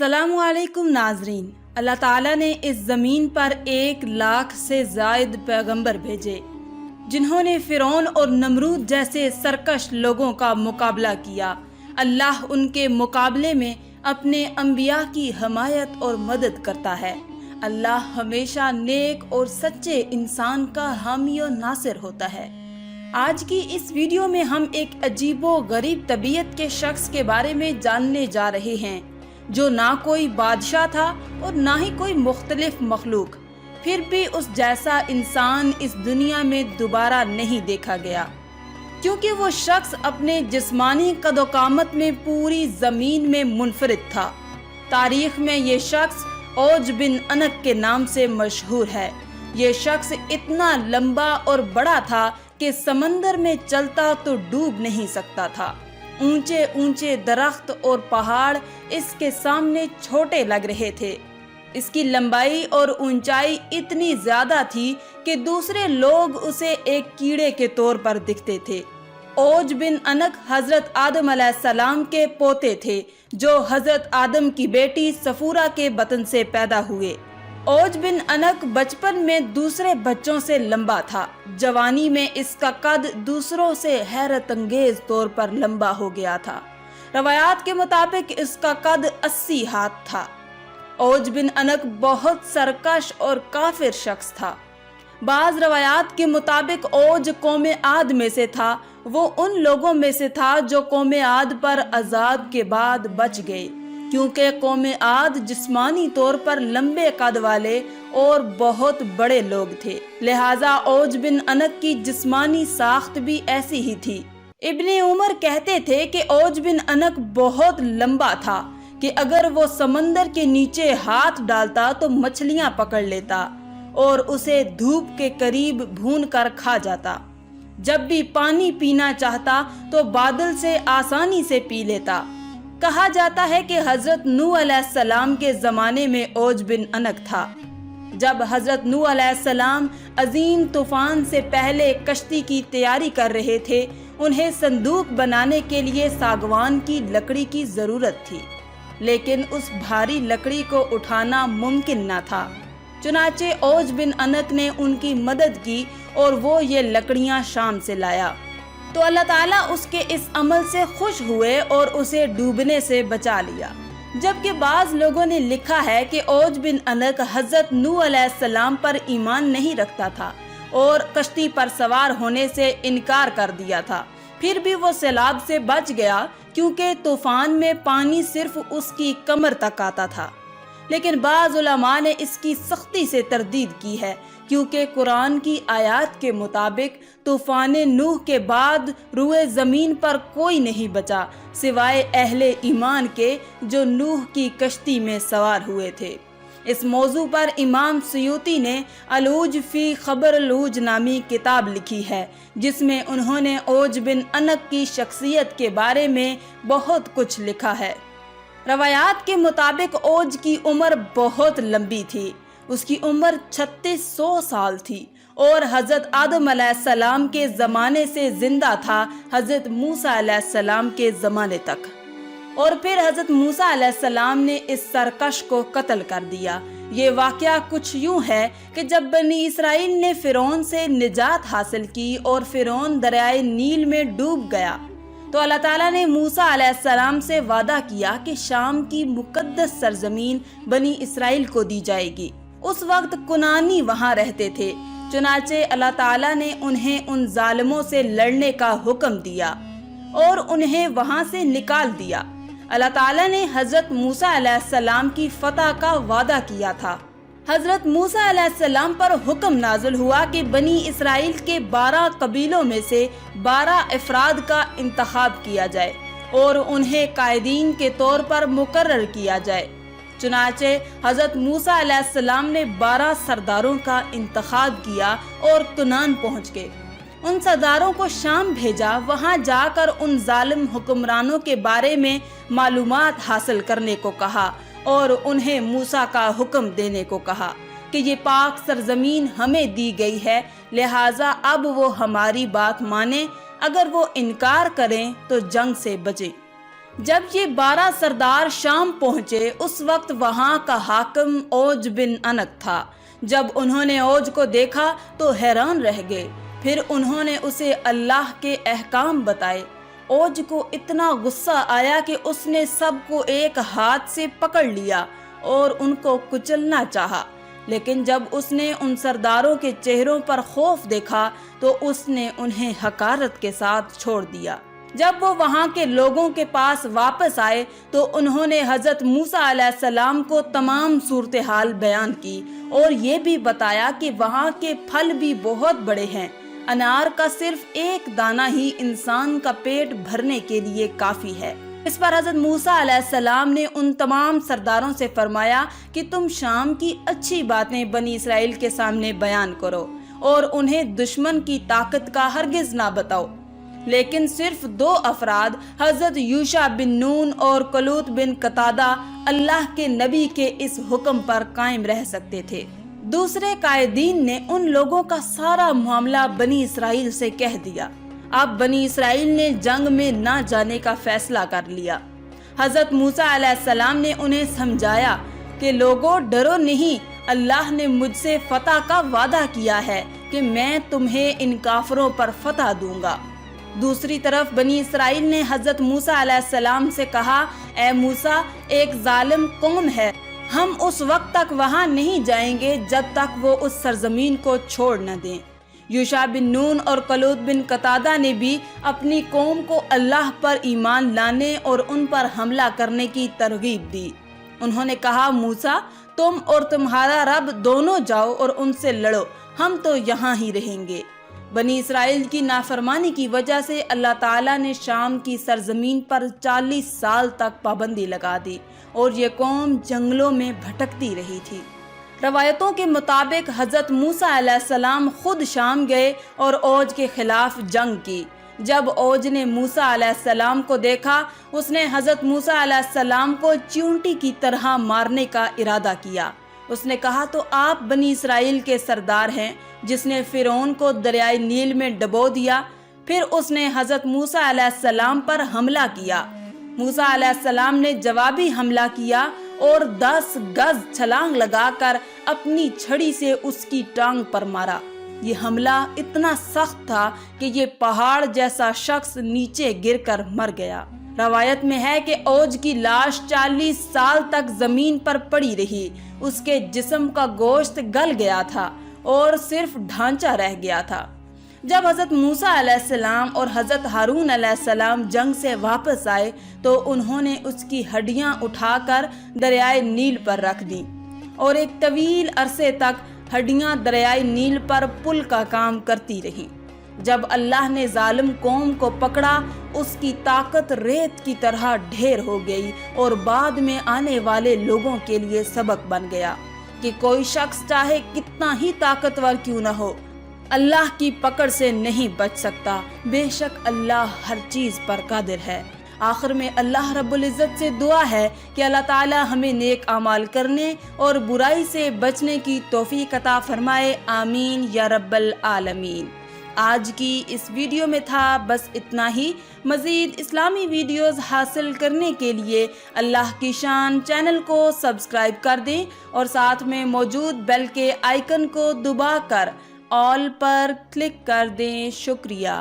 अस्सलामुअलैकुम नाजरीन। अल्लाह ताला ने इस ज़मीन पर 1,00,000 से ज़ायद पैगंबर भेजे जिन्होंने फ़िरौन और नमरूद जैसे सरकश लोगों का मुकाबला किया। अल्लाह उनके मुकाबले में अपने अंबिया की हमायत और मदद करता है। अल्लाह हमेशा नेक और सच्चे इंसान का हामी और नासिर होता है। आज की इस वीडियो में हम एक अजीबो गरीब तबीयत के शख्स के बारे में जानने जा रहे हैं जो ना कोई बादशाह था और ना ही कोई मुख्तलिफ मखलूक, फिर भी उस जैसा इंसान इस दुनिया में दोबारा नहीं देखा गया, क्योंकि वो शख्स अपने जिस्मानी कदोकामत में पूरी ज़मीन में मुनफरिद था। तारीख में ये शख्स औज बिन अनक के नाम से मशहूर है। ये शख्स इतना लंबा और बड़ा था कि समंदर में चलता तो डूब नहीं सकता था। ऊंचे ऊंचे दरख्त और पहाड़ इसके सामने छोटे लग रहे थे। इसकी लंबाई और ऊंचाई इतनी ज्यादा थी कि दूसरे लोग उसे एक कीड़े के तौर पर दिखते थे। औज बिन अनक हजरत आदम अलैहिस्सलाम के पोते थे जो हजरत आदम की बेटी सफूरा के बतन से पैदा हुए। औज बिन अनक बचपन में दूसरे बच्चों से लंबा था। जवानी में इसका कद दूसरों से हैरत अंगेज तौर पर लंबा हो गया था। रवायात के मुताबिक इसका कद 80 हाथ था। औज बिन अनक बहुत सरकश और काफिर शख्स था। बाज रवायात के मुताबिक औज कौम आद में से था। वो उन लोगों में से था जो कौम आद पर अजाब के बाद बच गए, क्योंकि कौम आद जिस्मानी तौर पर लंबे कद वाले और बहुत बड़े लोग थे। लिहाजा औज बिन अनक की जिस्मानी साख्त भी ऐसी ही थी। इब्ने उमर कहते थे कि औज बिन अनक बहुत लंबा था कि अगर वो समंदर के नीचे हाथ डालता तो मछलियां पकड़ लेता और उसे धूप के करीब भून कर खा जाता। जब भी पानी पीना चाहता तो बादल से आसानी से पी लेता। कहा जाता है कि हजरत नूह अलैहिस्सलाम के ज़माने में औज बिन अनक था। जब हजरत नूह अलैहिस्सलाम अजीम तूफान से पहले कश्ती की तैयारी कर रहे थे, उन्हें संदूक बनाने के लिए सागवान की लकड़ी की ज़रूरत थी, लेकिन उस भारी लकड़ी को उठाना मुमकिन न था। चुनाचे औज बिन अनक ने उनकी मदद की और वो ये लकड़ियाँ शाम से लाया, तो अल्लाह ताला उसके इस अमल से खुश हुए और उसे डूबने से बचा लिया। जबकि बाज़ लोगों ने लिखा है कि औज बिन अनक हजरत नूह अलैहिस्सलाम पर ईमान नहीं रखता था और कश्ती पर सवार होने से इनकार कर दिया था। फिर भी वो सैलाब से बच गया, क्योंकि तूफान में पानी सिर्फ उसकी कमर तक आता था। लेकिन बाज़ उलमा ने इसकी सख्ती से तरदीद की है, क्योंकि कुरान की आयत के मुताबिक तूफान नूह के बाद रुए ज़मीन पर कोई नहीं बचा सिवाय अहले ईमान के जो नूह की कश्ती में सवार हुए थे। इस मौजू पर इमाम सुयूती ने अलूज फी खबर अलूज नामी किताब लिखी है, जिसमें उन्होंने औज बिन अनक की शख्सियत के बारे में बहुत कुछ लिखा है। रवायात के मुताबिक औज की उम्र बहुत लंबी थी। उसकी उम्र 3600 साल थी और हजरत आदम अलैहिस्सलाम के ज़माने से जिंदा था हजरत मूसा अलैहिस्सलाम के ज़माने तक। और फिर हजरत मूसा अलैहिस्सलाम ने इस सरकश को कत्ल कर दिया। ये वाक़या कुछ यूँ है कि जब बनी इसराइल ने फ़िरौन से निजात हासिल की और फ़िरौन दरियाए नील में डूब गया, तो अल्लाह ताला ने मूसा अलैहिस्सलाम से वादा किया कि शाम की मुकद्दस सरजमीन बनी इसराइल को दी जाएगी। उस वक्त कुनानी वहाँ रहते थे। चुनाचे अल्लाह ताला ने उन्हें उन जालिमों से लड़ने का हुक्म दिया और उन्हें वहाँ से निकाल दिया। अल्लाह ताला ने हजरत मूसा अलैहिस्सलाम की फतह का वादा किया था। हजरत मूसा अलैहिस्सलाम पर हुक्म नाज़िल हुआ कि बनी इसराइल के 12 कबीलों में से 12 अफराद का इंतखाब किया जाए और उन्हें कायदीन के तौर पर मुकर्रर किया जाए। चुनाचे हजरत मूसा अलैहिस्सलाम ने 12 सरदारों का इंतखाब किया और कुनान पहुँच गए। उन सरदारों को शाम भेजा। वहाँ जाकर उन जालिम हुक्मरानों के बारे में मालूमात हासिल करने को कहा और उन्हें मूसा का हुक्म देने को कहा कि ये पाक सरजमीन हमें दी गई है, लिहाजा अब वो हमारी बात माने, अगर वो इनकार करें तो जंग से बचें। جب یہ 12 سردار شام پہنچے اس وقت وہاں کا حاکم اوج بن انک تھا۔ جب انہوں نے اوج کو دیکھا تو حیران رہ گئے، پھر انہوں نے اسے اللہ کے احکام بتائے۔ اوج کو اتنا غصہ آیا کہ اس نے سب کو ایک ہاتھ سے پکڑ لیا اور ان کو کچلنا چاہا، لیکن جب اس نے ان سرداروں کے چہروں پر خوف دیکھا تو اس نے انہیں حقارت کے ساتھ چھوڑ دیا۔ جب وہ وہاں کے لوگوں کے پاس واپس آئے تو انہوں نے حضرت موسیٰ علیہ السلام کو تمام صورتحال بیان کی اور یہ بھی بتایا کہ وہاں کے پھل بھی بہت بڑے ہیں۔ انار کا صرف ایک دانہ ہی انسان کا پیٹ بھرنے کے لیے کافی ہے۔ اس پر حضرت موسیٰ علیہ السلام نے ان تمام سرداروں سے فرمایا کہ تم شام کی اچھی باتیں بنی اسرائیل کے سامنے بیان کرو اور انہیں دشمن کی طاقت کا ہرگز نہ بتاؤ۔ لیکن صرف 2 افراد حضرت یوشع بن نون اور کلوت بن قتادہ اللہ کے نبی کے اس حکم پر قائم رہ سکتے تھے۔ دوسرے قائدین نے ان لوگوں کا سارا معاملہ بنی اسرائیل سے کہہ دیا۔ اب بنی اسرائیل نے جنگ میں نہ جانے کا فیصلہ کر لیا۔ حضرت موسیٰ علیہ السلام نے انہیں سمجھایا کہ لوگوں ڈرو نہیں، اللہ نے مجھ سے فتح کا وعدہ کیا ہے کہ میں تمہیں ان کافروں پر فتح دوں گا۔ دوسری طرف بنی اسرائیل نے حضرت موسیٰ علیہ السلام سے کہا، اے موسیٰ، ایک ظالم قوم ہے، ہم اس وقت تک وہاں نہیں جائیں گے جب تک وہ اس سرزمین کو چھوڑ نہ دیں۔ یوشع بن نون اور کلوت بن قتادہ نے بھی اپنی قوم کو اللہ پر ایمان لانے اور ان پر حملہ کرنے کی ترغیب دی۔ انہوں نے کہا، موسیٰ، تم اور تمہارا رب دونوں جاؤ اور ان سے لڑو، ہم تو یہاں ہی رہیں گے۔ بنی اسرائیل کی نافرمانی کی وجہ سے اللہ تعالیٰ نے شام کی سرزمین پر 40 سال تک پابندی لگا دی اور یہ قوم جنگلوں میں بھٹکتی رہی تھی۔ روایتوں کے مطابق حضرت موسیٰ علیہ السلام خود شام گئے اور اوج کے خلاف جنگ کی۔ جب اوج نے موسیٰ علیہ السلام کو دیکھا، اس نے حضرت موسیٰ علیہ السلام کو چیونٹی کی طرح مارنے کا ارادہ کیا۔ اس نے کہا، تو آپ بنی اسرائیل کے سردار ہیں جس نے فرعون کو دریائے نیل میں ڈبو دیا۔ پھر اس نے حضرت موسیٰ علیہ السلام پر حملہ کیا۔ موسیٰ علیہ السلام نے جوابی حملہ کیا اور 10 گز چھلانگ لگا کر اپنی چھڑی سے اس کی ٹانگ پر مارا۔ یہ حملہ اتنا سخت تھا کہ یہ پہاڑ جیسا شخص نیچے گر کر مر گیا۔ روایت میں ہے کہ اوج کی لاش 40 سال تک زمین پر پڑی رہی۔ اس کے جسم کا گوشت گل گیا تھا اور صرف ڈھانچہ رہ گیا تھا۔ جب حضرت موسیٰ علیہ السلام اور حضرت ہارون علیہ السلام جنگ سے واپس آئے تو انہوں نے اس کی ہڈیاں اٹھا کر دریائے نیل پر رکھ دیں اور ایک طویل عرصے تک ہڈیاں دریائے نیل پر پل کا کام کرتی رہیں۔ جب اللہ نے ظالم قوم کو پکڑا، اس کی طاقت ریت کی طرح ڈھیر ہو گئی اور بعد میں آنے والے لوگوں کے لیے سبق بن گیا کہ کوئی شخص چاہے کتنا ہی طاقتور کیوں نہ ہو، اللہ کی پکڑ سے نہیں بچ سکتا۔ بے شک اللہ ہر چیز پر قادر ہے۔ آخر میں اللہ رب العزت سے دعا ہے کہ اللہ تعالی ہمیں نیک اعمال کرنے اور برائی سے بچنے کی توفیق عطا فرمائے، آمین یا رب العالمین۔ آج کی اس ویڈیو میں تھا بس اتنا ہی۔ مزید اسلامی ویڈیوز حاصل کرنے کے لیے اللہ کی شان چینل کو سبسکرائب کر دیں اور ساتھ میں موجود بیل کے آئیکن کو دبا کر آل پر کلک کر دیں۔ شکریہ۔